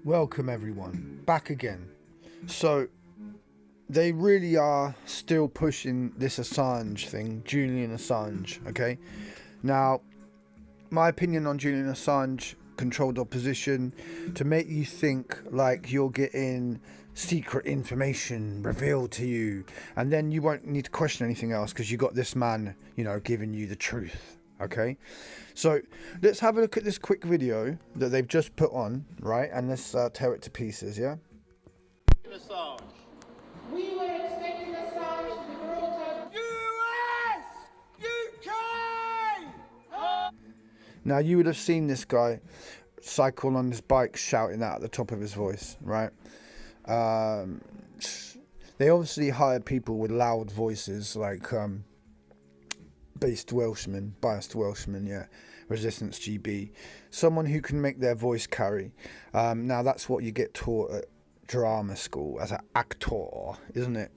Welcome everyone, back again. So, they really are still pushing this Assange thing, Julian Assange, okay? Now, my opinion on Julian Assange, controlled opposition, to make you think like you're getting secret information revealed to you, and then you won't need to question anything else because you got this man, giving you the truth. Okay, so let's have a look at this quick video that they've just put on, right? And let's tear it to pieces, yeah? Assange. We were expecting Assange to be brought out. US! UK! Now, you would have seen this guy cycle on his bike shouting that at the top of his voice, right? They obviously hire people with loud voices, like biased Welshman, yeah, Resistance GB, someone who can make their voice carry. Now that's what you get taught at drama school as an actor, isn't it?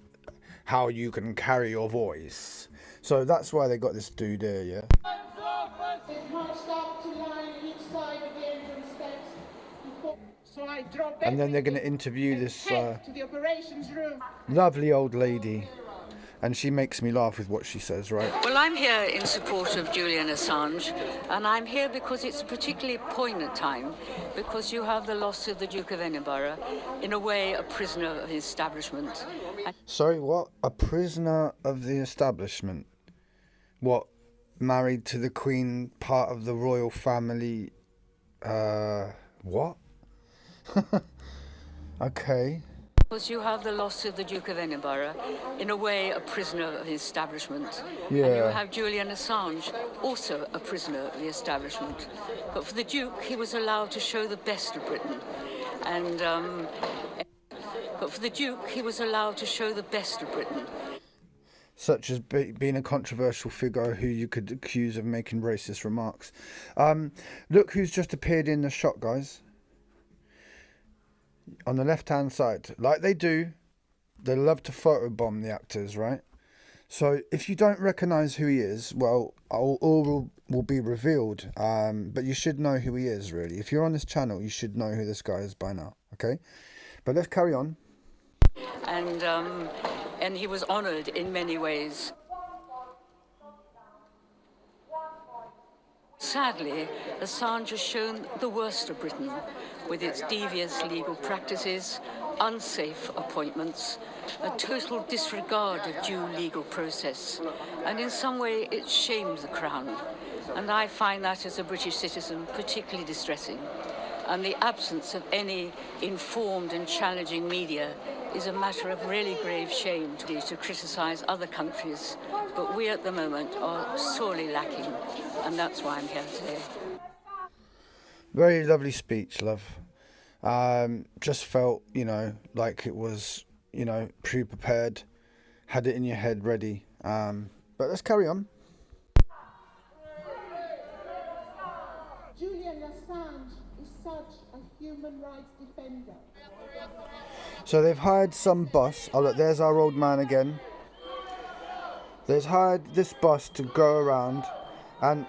How you can carry your voice. So that's why they got this dude here, yeah. They marched up to line each side of the entrance steps. So I dropped And then they're going to interview this to the operations room. lovely old lady. And she makes me laugh with what she says, right? Well, I'm here in support of Julian Assange, and I'm here because it's a particularly poignant time, because you have the loss of the Duke of Edinburgh, in a way a prisoner of the establishment. Sorry, what? A prisoner of the establishment? What? Married to the Queen, part of the royal family? What? Okay. Because you have the loss of the Duke of Edinburgh, in a way a prisoner of the establishment. Yeah. And you have Julian Assange, also a prisoner of the establishment. But for the Duke, he was allowed to show the best of Britain. And, but for the Duke, he was allowed to show the best of Britain. Such as being a controversial figure who you could accuse of making racist remarks. Look who's just appeared in the shot, guys. On the left-hand side, like they do, they love to photobomb the actors, right? So if you don't recognise who he is, well, all will be revealed. But you should know who he is, really. If you're on this channel, you should know who this guy is by now, okay? But let's carry on. And he was honoured in many ways. Sadly, Assange has shown the worst of Britain, with its devious legal practices, unsafe appointments, a total disregard of due legal process, and in some way it shames the Crown. And I find that, as a British citizen, particularly distressing. And the absence of any informed and challenging media is a matter of really grave shame to criticise other countries. But we at the moment are sorely lacking, and that's why I'm here today. Very lovely speech, love. Just felt, like it was, pre-prepared. Had it in your head ready. But let's carry on. Julian Assange is such a human rights defender. So they've hired some bus. Oh look, there's our old man again. They've hired this bus to go around, and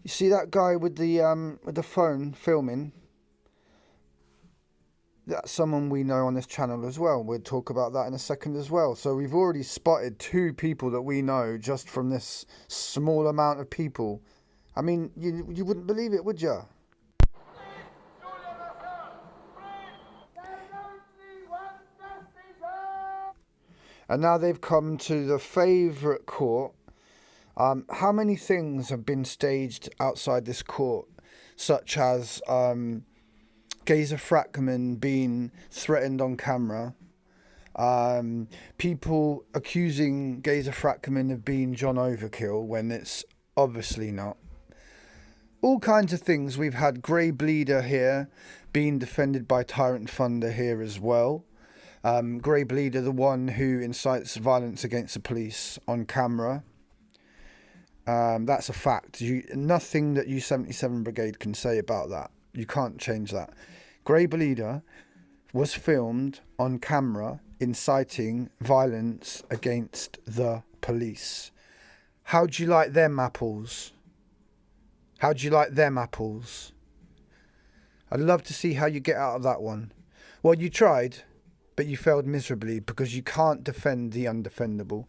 you see that guy with the phone filming? That's someone we know on this channel as well. We'll talk about that in a second as well. So we've already spotted two people that we know just from this small amount of people. I mean, you wouldn't believe it, would you? And now they've come to the favourite court. How many things have been staged outside this court, such as Gazer Frackman being threatened on camera, people accusing Gazer Frackman of being John Overkill when it's obviously not. All kinds of things. We've had Grey Bleeder here being defended by Tyrant Thunder here as well. Grey Bleeder, the one who incites violence against the police on camera. That's a fact. Nothing that U77 Brigade can say about that. You can't change that. Grey Bleeder was filmed on camera inciting violence against the police. How do you like them apples? How do you like them apples? I'd love to see how you get out of that one. Well, you tried, but you failed miserably because you can't defend the undefendable.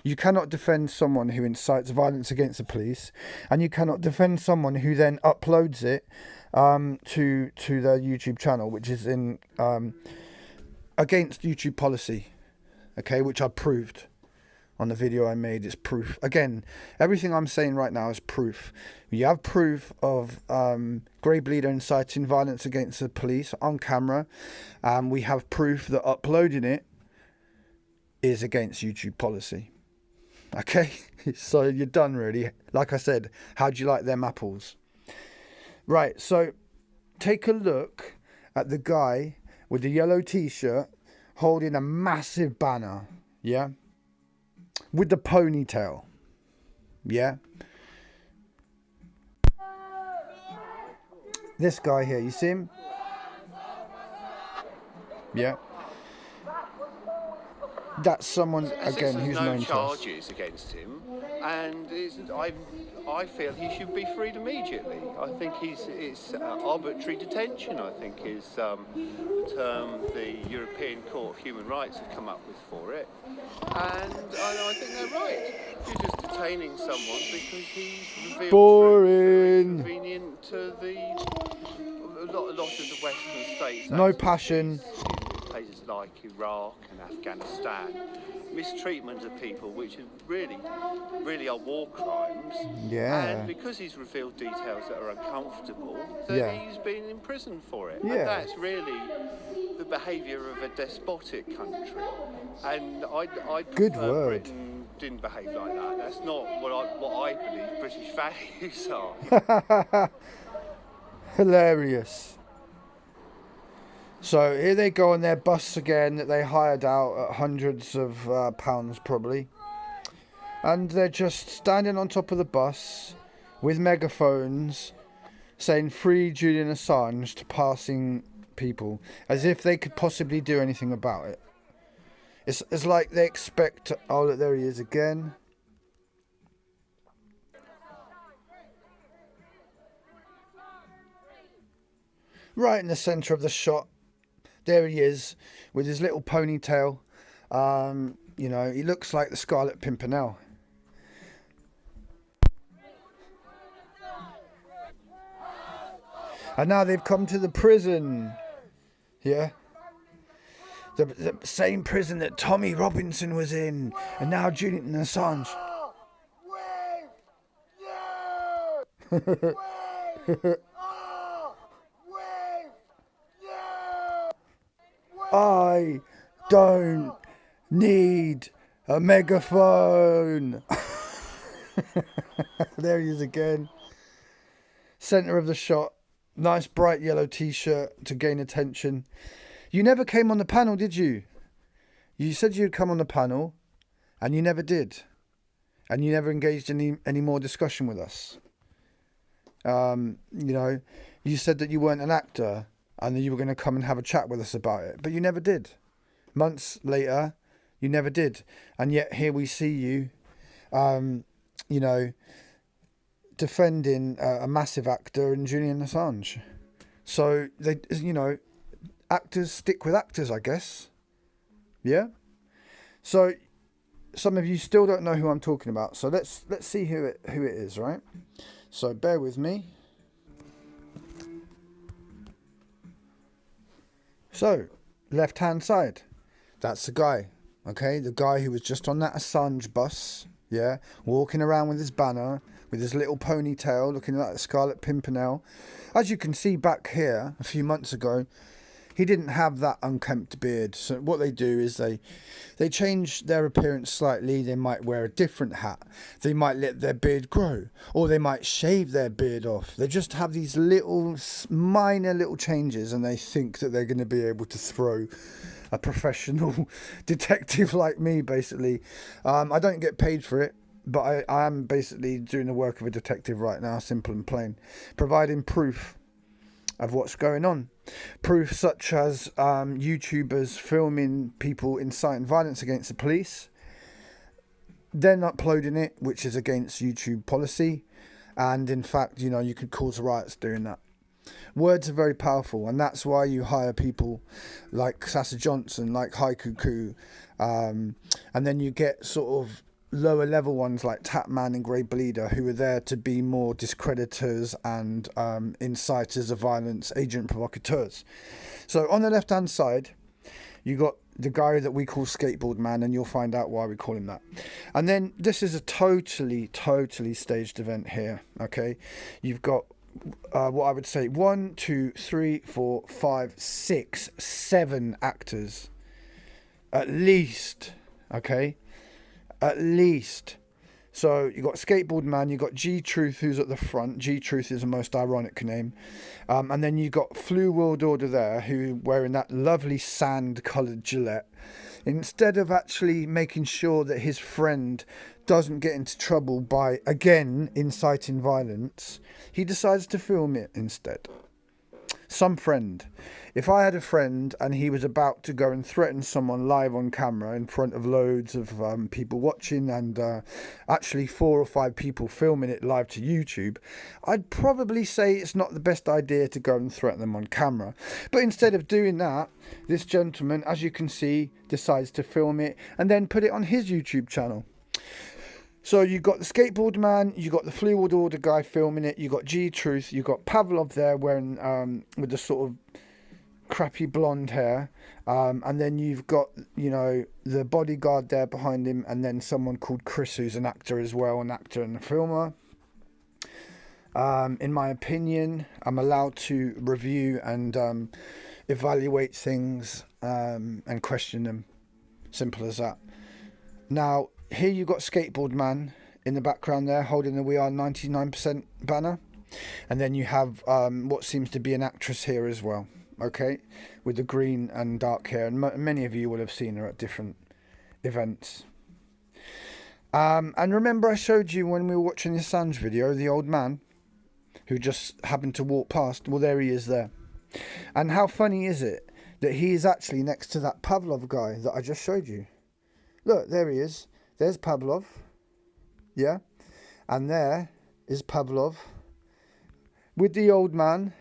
You cannot defend someone who incites violence against the police, and you cannot defend someone who then uploads it to their YouTube channel, which is in against YouTube policy, okay, which I proved on the video I made. It's proof. Again, everything I'm saying right now is proof. You have proof of Grey Bleeder inciting violence against the police on camera. We have proof that uploading it is against YouTube policy. Okay, so you're done really. Like I said, how do you like them apples? Right, so take a look at the guy with the yellow t-shirt holding a massive banner, yeah? With the ponytail, yeah? This guy here, you see him? Yeah. That's someone, again, who's known to us. No charges against him, and I feel he should be freed immediately. I think it's arbitrary detention, I think, is the term the European Court of Human Rights have come up with for it. And I think they're right. You're just detaining someone because he's revealed Boring. Convenient to a lot of the Western states. No passion. Places like Iraq and Afghanistan, mistreatment of people, which is really are war crimes. Yeah. And because he's revealed details that are uncomfortable, then Yeah. he's been in prison for it. Yeah. And that's really the behaviour of a despotic country. And I'd Good prefer word. Britain didn't behave like that. That's not what I believe British values are. Hilarious. So here they go on their bus again that they hired out at hundreds of pounds probably. And they're just standing on top of the bus with megaphones saying free Julian Assange to passing people, as if they could possibly do anything about it. It's like they expect... Oh, look, there he is again. Right in the centre of the shot. There he is with his little ponytail. You know, he looks like the Scarlet Pimpernel. And now they've come to the prison. Yeah. The same prison that Tommy Robinson was in. And now Julian Assange. I don't need a megaphone. There he is again. Centre of the shot. Nice bright yellow t-shirt to gain attention. You never came on the panel, did you? You said you'd come on the panel and you never did. And you never engaged in any more discussion with us. You know, you said that you weren't an actor and that you were going to come and have a chat with us about it. But you never did. Months later, you never did. And yet here we see you, you know, defending a massive actor in Julian Assange. So, they, you know, actors stick with actors, I guess. Yeah? So, some of you still don't know who I'm talking about. So, let's see who it is, right? So, bear with me. So, left-hand side, that's the guy, okay? The guy who was just on that Assange bus, yeah? Walking around with his banner, with his little ponytail, looking like the Scarlet Pimpernel. As you can see back here, a few months ago, he didn't have that unkempt beard. So what they do is they change their appearance slightly. They might wear a different hat. They might let their beard grow. Or they might shave their beard off. They just have these little, minor little changes, and they think that they're going to be able to throw a professional detective like me, basically. I don't get paid for it, but I am basically doing the work of a detective right now, simple and plain. Providing proof of what's going on. Proof such as YouTubers filming people inciting violence against the police, then uploading it, which is against YouTube policy, and in fact, you know, you could cause riots doing that. Words are very powerful, and that's why you hire people like Sasa Johnson, like Haikuku, and then you get sort of lower level ones like Tapman and Grey Bleeder, who are there to be more discreditors and inciters of violence, agent provocateurs. So on the left hand side, you got the guy that we call Skateboard Man, and you'll find out why we call him that. And then this is a totally staged event here. Okay, you've got what I would say 1, 2, 3, 4, 5, 6, 7 actors at least. Okay, at least. So you got Skateboard Man, you got G Truth, who's at the front. G Truth is the most ironic name, and then you got Flu World Order there, who wearing that lovely sand-coloured Gillette. Instead of actually making sure that his friend doesn't get into trouble by again inciting violence, he decides to film it instead. Some friend. If I had a friend and he was about to go and threaten someone live on camera in front of loads of people watching, and actually 4 or 5 people filming it live to YouTube, I'd probably say it's not the best idea to go and threaten them on camera. But instead of doing that, this gentleman, as you can see, decides to film it and then put it on his YouTube channel. So you got the Skateboard Man, you got the Flu World Order guy filming it, you got G Truth, you got Pavlov there wearing with the sort of crappy blonde hair, and then you've got, you know, the bodyguard there behind him, and then someone called Chris, who's an actor as well, an actor and a filmer. In my opinion, I'm allowed to review and evaluate things and question them. Simple as that. Now, here you got Skateboard Man in the background there holding the We Are 99% banner, and then you have what seems to be an actress here as well, okay, with the green and dark hair, and many of you will have seen her at different events. And remember I showed you when we were watching the Assange video, the old man who just happened to walk past? Well, there he is there. And how funny is it that he is actually next to that Pavlov guy that I just showed you? Look, there he is. There's Pavlov, yeah, and there is Pavlov with the old man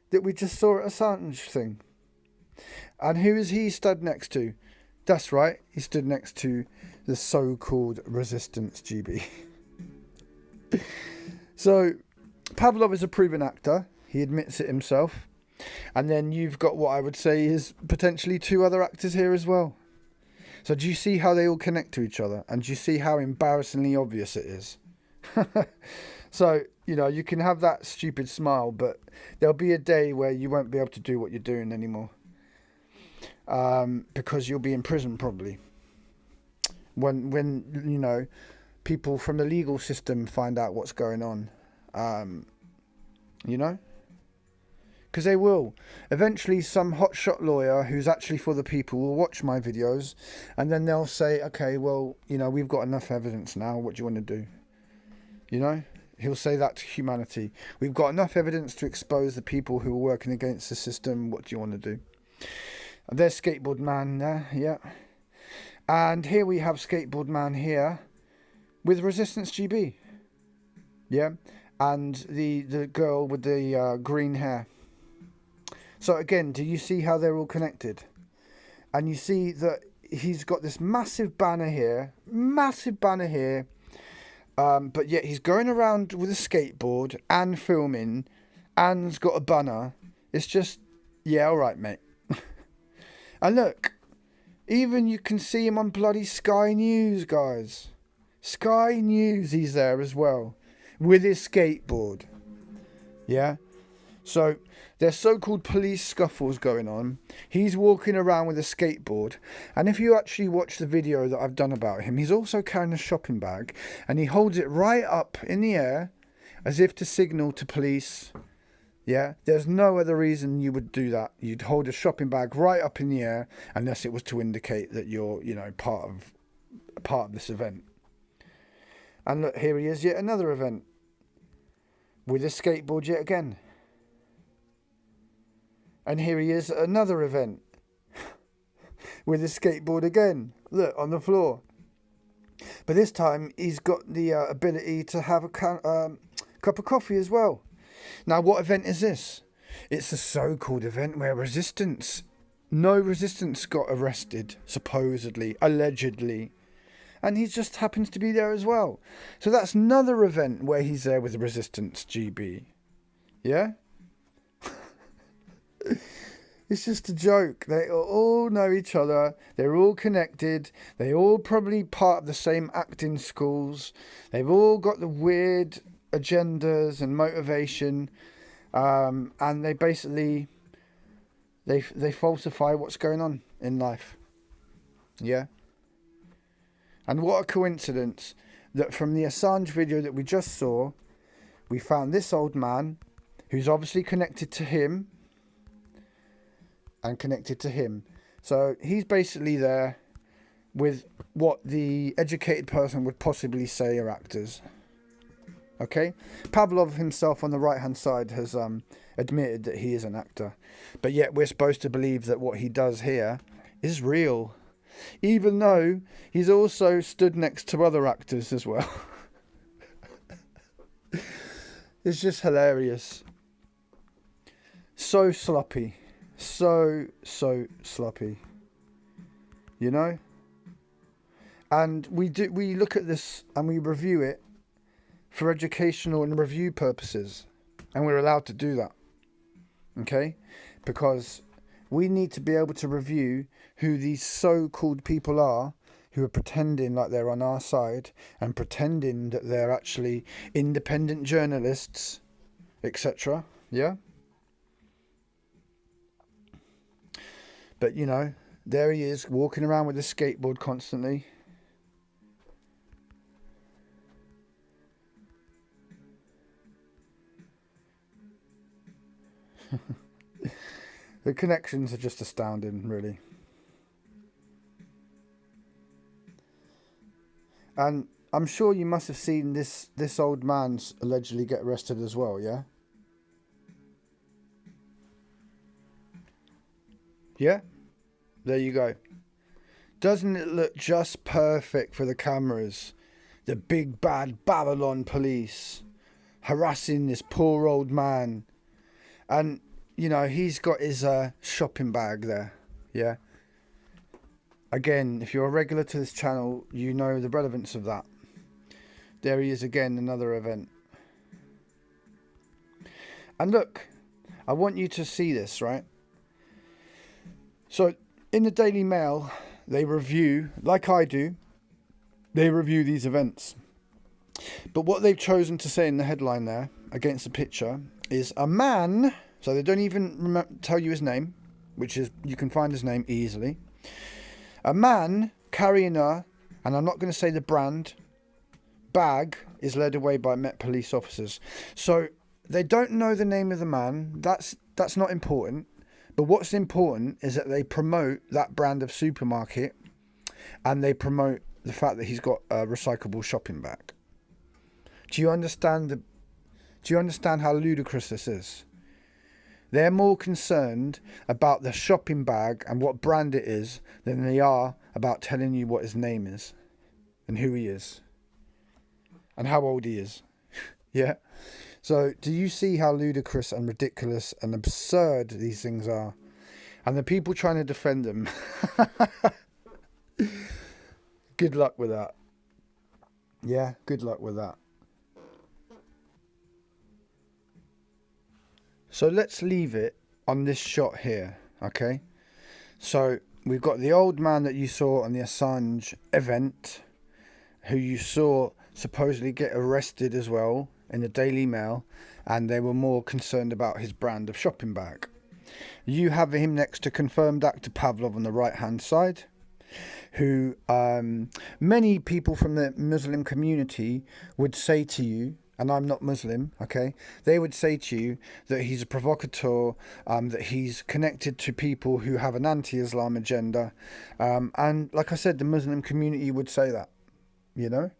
that we just saw at Assange thing. And who is he stood next to? That's right, he stood next to the so-called Resistance GB. So, Pavlov is a proven actor, he admits it himself. And then you've got what I would say is potentially 2 other actors here as well. So do you see how they all connect to each other? And do you see how embarrassingly obvious it is? So, you know, you can have that stupid smile, but there'll be a day where you won't be able to do what you're doing anymore. Because you'll be in prison probably. When you know, people from the legal system find out what's going on. You know? Because they will. Eventually some hotshot lawyer who's actually for the people will watch my videos, and then they'll say, okay, well, you know, we've got enough evidence now, what do you want to do? You know? He'll say that to humanity. We've got enough evidence to expose the people who are working against the system, what do you want to do? And there's Skateboard Man there, yeah. And here we have Skateboard Man here with Resistance GB. Yeah? And the girl with the green hair. So again, do you see how they're all connected? And you see that he's got this massive banner here, but yet he's going around with a skateboard and filming, and's got a banner. It's just, yeah, all right, mate. And look, even you can see him on bloody Sky News, guys. Sky News, he's there as well, with his skateboard. Yeah? So, there's so-called police scuffles going on. He's walking around with a skateboard. And if you actually watch the video that I've done about him, he's also carrying a shopping bag. And he holds it right up in the air as if to signal to police. Yeah, there's no other reason you would do that. You'd hold a shopping bag right up in the air unless it was to indicate that you're, you know, part of this event. And look, here he is, yet another event. With a skateboard yet again. And here he is at another event with his skateboard again. Look, on the floor. But this time he's got the ability to have a cup of coffee as well. Now, what event is this? It's a so-called event where no resistance got arrested, supposedly, allegedly. And he just happens to be there as well. So that's another event where he's there with the resistance GB. Yeah? It's just a joke. They all know each other. They're all connected. They all probably part of the same acting schools. They've all got the weird agendas and motivation. And they basically, they falsify what's going on in life. Yeah? And what a coincidence that from the Assange video that we just saw, we found this old man who's obviously connected to him and connected to him. So he's basically there with what the educated person would possibly say are actors. Okay? Pavlov himself on the right-hand side has admitted that he is an actor. But yet we're supposed to believe that what he does here is real. Even though he's also stood next to other actors as well. It's just hilarious. So sloppy. So sloppy. You know? And we look at this and we review it for educational and review purposes. And we're allowed to do that. Okay? Because we need to be able to review who these so-called people are who are pretending like they're on our side and pretending that they're actually independent journalists, etc. Yeah? But, you know, there he is walking around with a skateboard constantly. The connections are just astounding, really. And I'm sure you must have seen this old man allegedly get arrested as well, yeah? Yeah? There you go. Doesn't it look just perfect for the cameras? The big bad Babylon police harassing this poor old man. And, you know, he's got his shopping bag there, yeah? Again, if you're a regular to this channel, you know the relevance of that. There he is again, another event. And look, I want you to see this, right? So, in the Daily Mail, they review, like I do, they review these events. But what they've chosen to say in the headline there, against the picture, is a man, so they don't even tell you his name, which is, you can find his name easily. A man carrying and I'm not going to say the brand, bag is led away by Met police officers. So they don't know the name of the man. That's not important. But what's important is that they promote that brand of supermarket and they promote the fact that he's got a recyclable shopping bag. Do you understand how ludicrous this is? They're more concerned about the shopping bag and what brand it is than they are about telling you what his name is and who he is and how old he is. Yeah? So do you see how ludicrous and ridiculous and absurd these things are? And the people trying to defend them. Good luck with that. Yeah, good luck with that. So let's leave it on this shot here, okay? So we've got the old man that you saw on the Assange event, who you saw supposedly get arrested as well in the Daily Mail, and they were more concerned about his brand of shopping bag. You have him next to confirmed actor Pavlov on the right-hand side, who many people from the Muslim community would say to you, and I'm not Muslim, okay, they would say to you that he's a provocateur, that he's connected to people who have an anti-Islam agenda, and like I said, the Muslim community would say that, you know.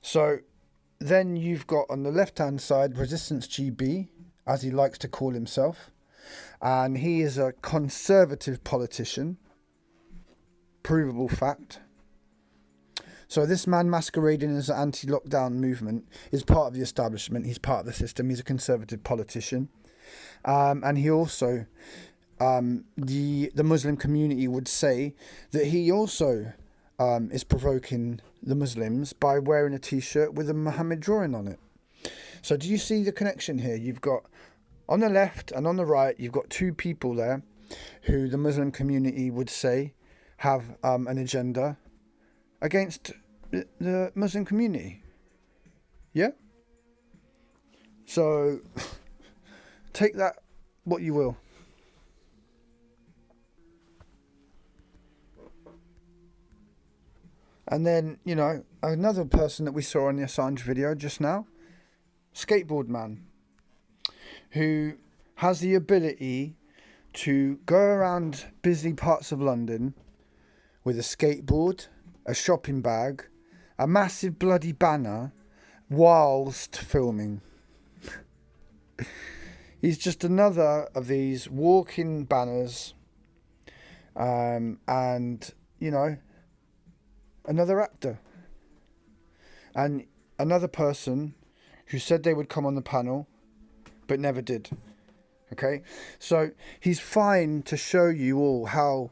So then you've got on the left-hand side Resistance GB, as he likes to call himself, and he is a conservative politician, provable fact. So this man masquerading as an anti-lockdown movement is part of the establishment. He's part of the system. He's a conservative politician. And he also, the Muslim community would say that he also is provoking the Muslims by wearing a t-shirt with a Muhammad drawing on it. So do you see the connection here? You've got, on the left and on the right, you've got two people there who the Muslim community would say have an agenda against the Muslim community. Yeah? So take that what you will. And then, you know, another person that we saw in the Assange video just now, skateboard man, who has the ability to go around busy parts of London with a skateboard, a shopping bag, a massive bloody banner, whilst filming. He's just another of these walking banners, and, you know, another actor. And another person who said they would come on the panel, but never did. Okay? So he's fine to show you all how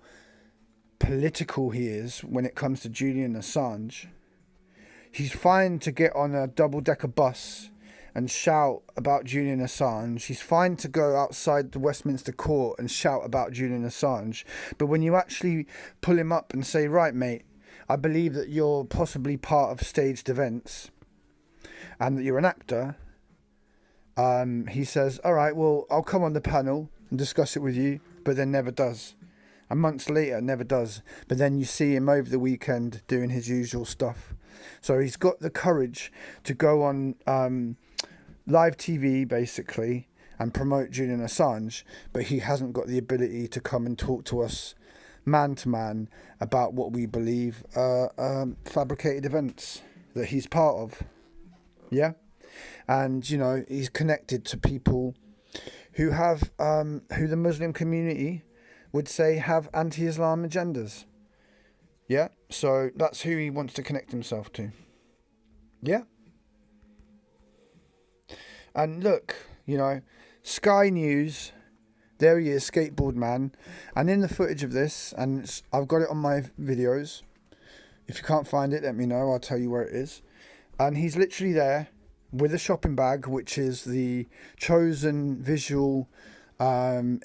political he is when it comes to Julian Assange. He's fine to get on a double-decker bus and shout about Julian Assange. He's fine to go outside the Westminster Court and shout about Julian Assange. But when you actually pull him up and say, right, mate, I believe that you're possibly part of staged events and that you're an actor, he says, all right, well, I'll come on the panel and discuss it with you, but then never does. And months later, never does. But then you see him over the weekend doing his usual stuff. So he's got the courage to go on live TV, basically, and promote Julian Assange, but he hasn't got the ability to come and talk to us man to man about what we believe fabricated events that he's part of. Yeah? And, you know, he's connected to people who have, who the Muslim community would say have anti-Islam agendas. Yeah? So that's who he wants to connect himself to. Yeah? And look, you know, Sky News, there he is, skateboard man. And in the footage of this, and I've got it on my videos. If you can't find it, let me know. I'll tell you where it is. And he's literally there with a shopping bag, which is the chosen visual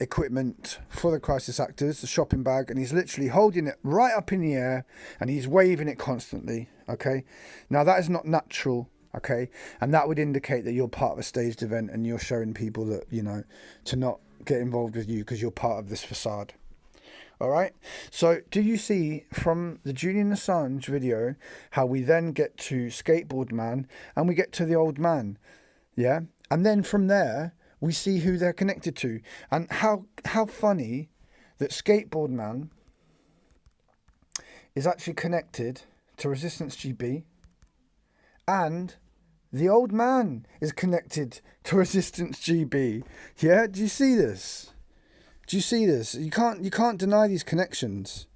equipment for the crisis actors, the shopping bag, and he's literally holding it right up in the air and he's waving it constantly. Okay, now that is not natural. Okay, and that would indicate that you're part of a staged event and you're showing people that, you know, to not get involved with you because you're part of this facade. All right, so do you see from the Julian Assange video how we then get to skateboard man and we get to the old man? Yeah, and then from there we see who they're connected to, and how funny that skateboard man is actually connected to Resistance GB, and the old man is connected to Resistance GB. Yeah, do you see this? Do you see this? You can't deny these connections.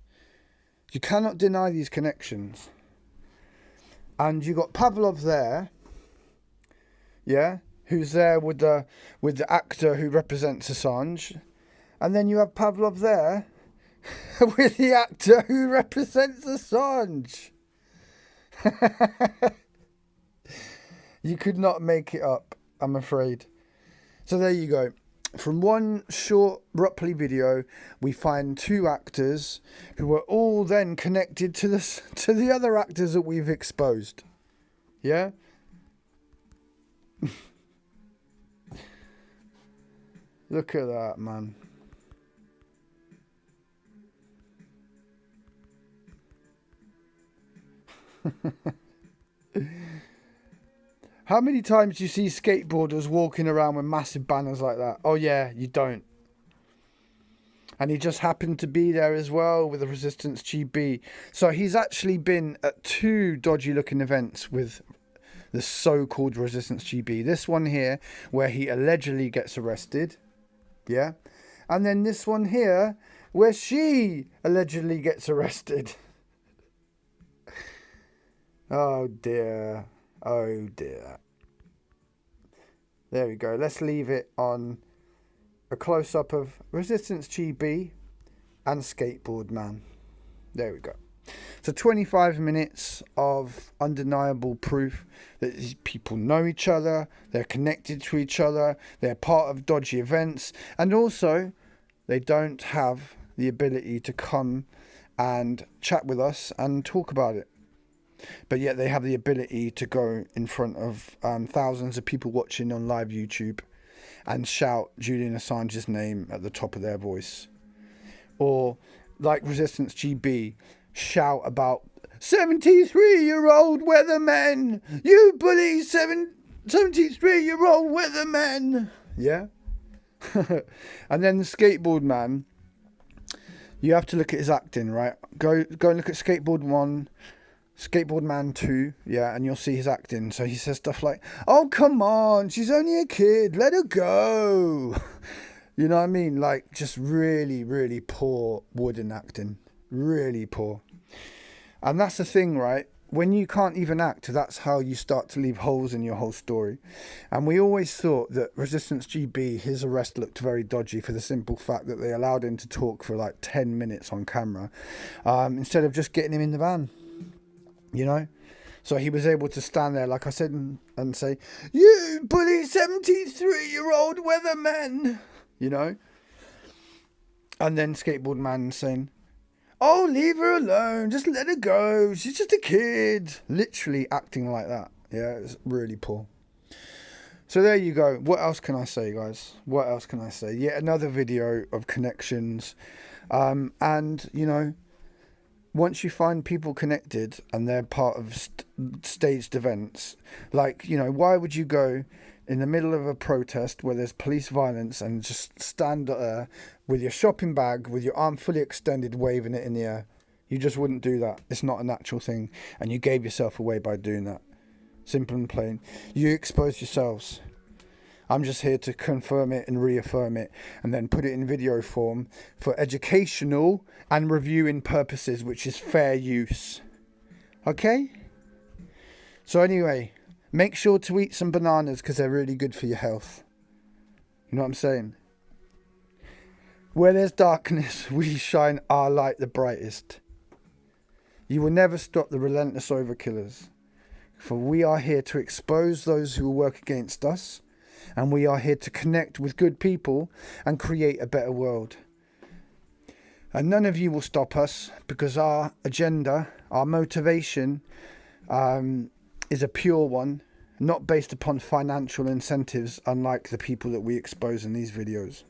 You cannot deny these connections. And you got Pavlov there, yeah, who's there with the actor who represents Assange, and then you have Pavlov there with the actor who represents Assange. You could not make it up, I'm afraid. So there you go. From one short Rupley video, we find two actors who are all then connected to the other actors that we've exposed. Yeah? Look at that, man. How many times do you see skateboarders walking around with massive banners like that? Oh yeah, you don't. And he just happened to be there as well with the Resistance GB. So he's actually been at two dodgy looking events with the so-called Resistance GB. This one here, where he allegedly gets arrested. Yeah. And then this one here, where she allegedly gets arrested. Oh dear. Oh dear. There we go. Let's leave it on a close-up of Resistance GB and Skateboard Man. There we go. So 25 minutes of undeniable proof that these people know each other, they're connected to each other, they're part of dodgy events, and also they don't have the ability to come and chat with us and talk about it. But yet they have the ability to go in front of thousands of people watching on live YouTube and shout Julian Assange's name at the top of their voice. Or, like Resistance GB, shout about 73-year-old weathermen! You bully 73-year-old weathermen! Yeah? And then the Skateboard Man, you have to look at his acting, right? Go and look at Skateboard 1, Skateboard Man 2, yeah, and you'll see his acting. So he says stuff like, oh, come on, she's only a kid, let her go. You know what I mean? Like, just really, really poor wooden acting. Really poor. And that's the thing, right? When you can't even act, that's how you start to leave holes in your whole story. And we always thought that Resistance GB, his arrest looked very dodgy for the simple fact that they allowed him to talk for like 10 minutes on camera, instead of just getting him in the van, you know? So he was able to stand there, like I said, and say, you bully 73-year-old weatherman, you know? And then Skateboard Man saying, oh, leave her alone. Just let her go. She's just a kid. Literally acting like that. Yeah, it's really poor. So there you go. What else can I say, guys? What else can I say? Yet another video of connections. And, you know, once you find people connected and they're part of staged events, like, you know, why would you go in the middle of a protest where there's police violence and just stand there with your shopping bag, with your arm fully extended, waving it in the air? You just wouldn't do that. It's not a natural thing. And you gave yourself away by doing that. Simple and plain. You exposed yourselves. I'm just here to confirm it and reaffirm it and then put it in video form for educational and reviewing purposes, which is fair use. Okay? So anyway, make sure to eat some bananas because they're really good for your health. You know what I'm saying? Where there's darkness, we shine our light the brightest. You will never stop the relentless overkillers. For we are here to expose those who work against us. And we are here to connect with good people and create a better world. And none of you will stop us because our agenda, our motivation, is a pure one, not based upon financial incentives, unlike the people that we expose in these videos.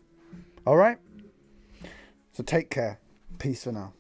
All right? So take care. Peace for now.